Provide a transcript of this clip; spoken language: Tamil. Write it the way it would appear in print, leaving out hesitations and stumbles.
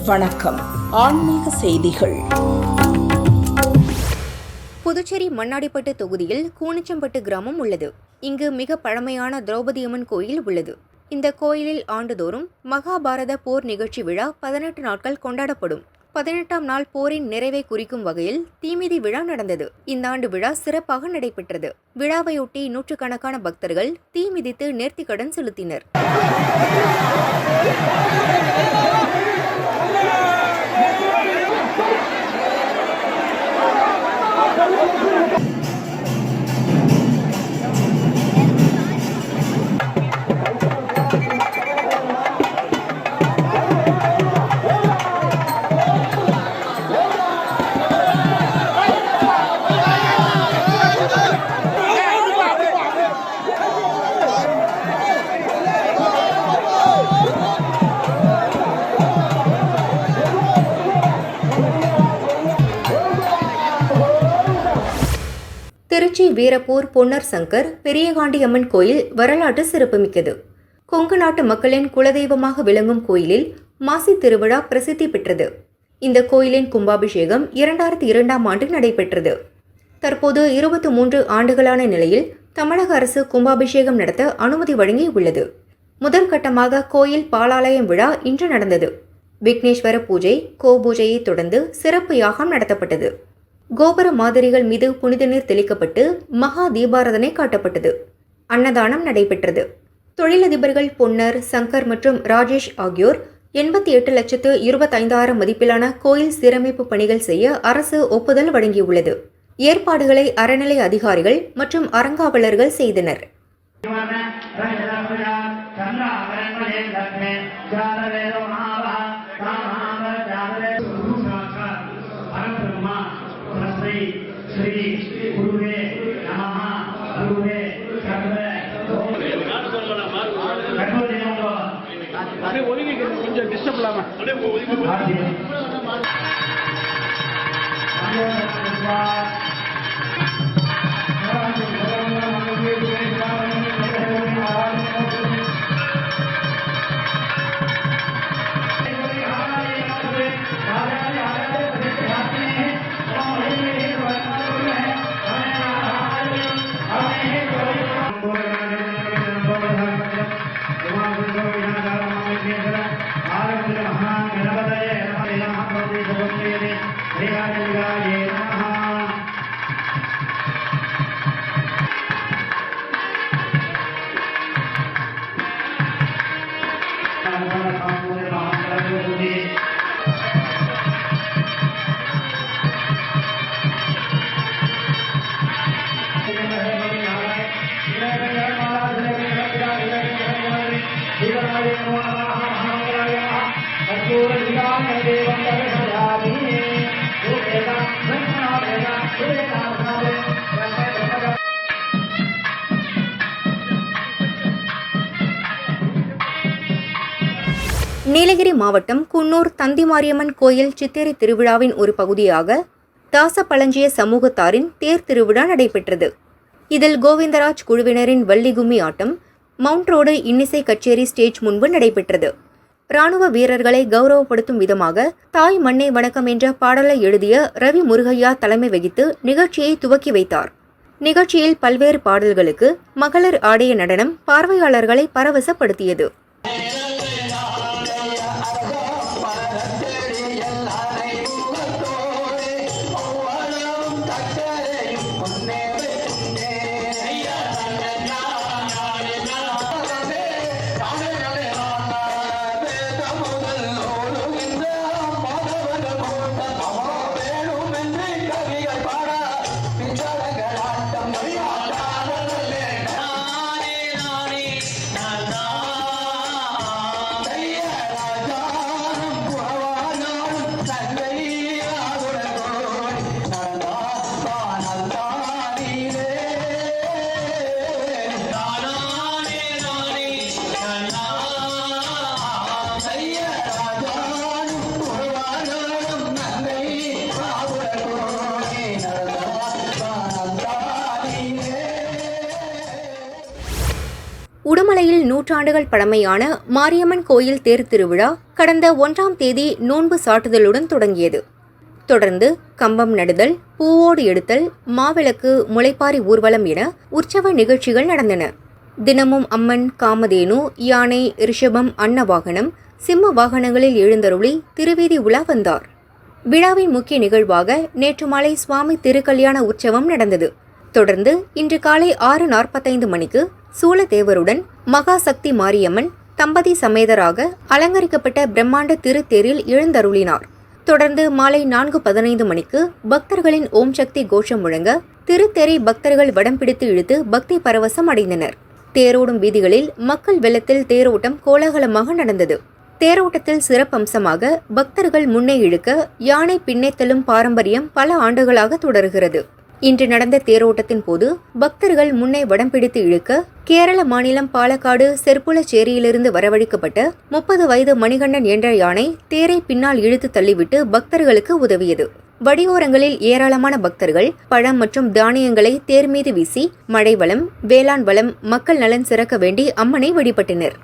வணக்கம். ஆன்மீக செய்திகள். புதுச்சேரி மண்ணாடிப்பட்டு தொகுதியில் கூனிச்சம்பட்டு கிராமம் உள்ளது. இங்கு மிக பழமையான திரௌபதியம்மன் கோயில் உள்ளது. இந்த கோயிலில் ஆண்டுதோறும் மகாபாரத போர் நிகழ்ச்சி விழா 18 நாட்கள் கொண்டாடப்படும். 18ஆம் நாள் போரின் நிறைவை குறிக்கும் வகையில் தீமிதி விழா நடந்தது. இந்த ஆண்டு விழா சிறப்பாக நடைபெற்றது. விழாவையொட்டி நூற்றுக்கணக்கான பக்தர்கள் தீ மிதித்து நேர்த்திக்கடன் செலுத்தினர். திருச்சி வீரப்பூர் பொன்னர் சங்கர் பெரியகாண்டியம்மன் கோயில் வரலாற்று சிறப்புமிக்கது. கொங்கு நாட்டு மக்களின் குலதெய்வமாக விளங்கும் கோயிலில் மாசி திருவிழா பிரசித்தி பெற்றது. இந்த கோயிலின் கும்பாபிஷேகம் 2002ஆம் ஆண்டு நடைபெற்றது. தற்போது 23 ஆண்டுகளான நிலையில் தமிழக அரசு கும்பாபிஷேகம் நடத்த அனுமதி வழங்கியுள்ளது. முதல் கட்டமாக கோயில் பாலாலயம் விழா இன்று நடந்தது. விக்னேஸ்வர பூஜை, கோபூஜையை தொடர்ந்து சிறப்பு யாகம் நடத்தப்பட்டது. கோபுர மாதிரிகள் மீது புனித நீர் தெளிக்கப்பட்டு மகா தீபாராதனை காட்டப்பட்டது. அன்னதானம் நடைபெற்றது. தொழிலதிபர்கள் பொன்னர், சங்கர் மற்றும் ராஜேஷ் ஆகியோர் 88,25,000 மதிப்பிலான கோயில் சீரமைப்பு பணிகள் செய்ய அரசு ஒப்புதல் வழங்கியுள்ளது. ஏற்பாடுகளை அறநிலை அதிகாரிகள் மற்றும் அறங்காவலர்கள் செய்தனர். கொஞ்சம் டிஸ்டர்ப் இல்லாம நீலகிரி மாவட்டம் குன்னூர் தந்திமாரியம்மன் கோயில் சித்திரை திருவிழாவின் ஒரு பகுதியாக தாசப்பழஞ்சிய சமூகத்தாரின் தேர் திருவிழா நடைபெற்றது. இதில் கோவிந்தராஜ் குழுவினரின் வள்ளிகும்மி ஆட்டம், மவுண்ட் ரோடு இன்னிசை கச்சேரி ஸ்டேஜ் முன்பு நடைபெற்றது. ராணுவ வீரர்களை கௌரவப்படுத்தும் விதமாக தாய் மண்ணை வணக்கம் என்ற பாடலை எழுதிய ரவி முருகையா தலைமை வகித்து நிகழ்ச்சியை துவக்கி வைத்தார். நிகழ்ச்சியில் பல்வேறு பாடல்களுக்கு மகளிர் ஆடிய நடனம் பார்வையாளர்களை பரவசப்படுத்தியது. நூற்றாண்டுகள் பழமையான மாரியம்மன் கோயில் தேர் திருவிழா கடந்த 1ஆம் தேதி நோன்பு சாட்டுதலுடன் தொடங்கியது. தொடர்ந்து கம்பம் நடுதல், பூவோடு எடுத்தல், மாவிளக்கு, முளைப்பாரி ஊர்வலம் என உற்சவ நிகழ்ச்சிகள் நடந்தன. தினமும் அம்மன் காமதேனு, யானை, ரிஷபம், அன்னவாகனம், சிம்ம வாகனங்களில் எழுந்தருளி திருவீதி உலா வந்தார். விழாவின் முக்கிய நிகழ்வாக நேற்று மாலை சுவாமி திருக்கல்யாண உற்சவம் நடந்தது. தொடர்ந்து இன்று காலை 6:45 மணிக்கு சூலதேவருடன் மகாசக்தி மாரியம்மன் தம்பதி சமேதராக அலங்கரிக்கப்பட்ட பிரம்மாண்ட திருத்தேரில் எழுந்தருளினார். தொடர்ந்து மாலை 4:15 மணிக்கு பக்தர்களின் ஓம் சக்தி கோஷம் முழங்க திருத்தேரை பக்தர்கள் வடம் பிடித்து இழுத்து பக்தி பரவசம் அடைந்தனர். தேரோடும் வீதிகளில் மக்கள் வெள்ளத்தில் தேரோட்டம் கோலாகலமாக நடந்தது. தேரோட்டத்தில் சிறப்பம்சமாக பக்தர்கள் முன்னே இழுக்க யானை பின்னே தள்ளும் பாரம்பரியம் பல ஆண்டுகளாக தொடர்கிறது. இன்று நடந்த தேரோட்டத்தின் போது பக்தர்கள் முன்னே வடம் பிடித்து இழுக்க கேரள மாநிலம் பாலக்காடு செர்ப்புலச்சேரியிலிருந்து வரவழைக்கப்பட்ட 30 வயது மணிகண்டன் என்ற யானை தேரை பின்னால் இழுத்து தள்ளிவிட்டு பக்தர்களுக்கு உதவியது. வடியோரங்களில் ஏராளமான பக்தர்கள் பழம் மற்றும் தானியங்களை தேர் மீது வீசி மழை வளம், வேளாண் வளம், மக்கள் நலன் சிறக்க வேண்டி அம்மனை வழிபட்டனர்.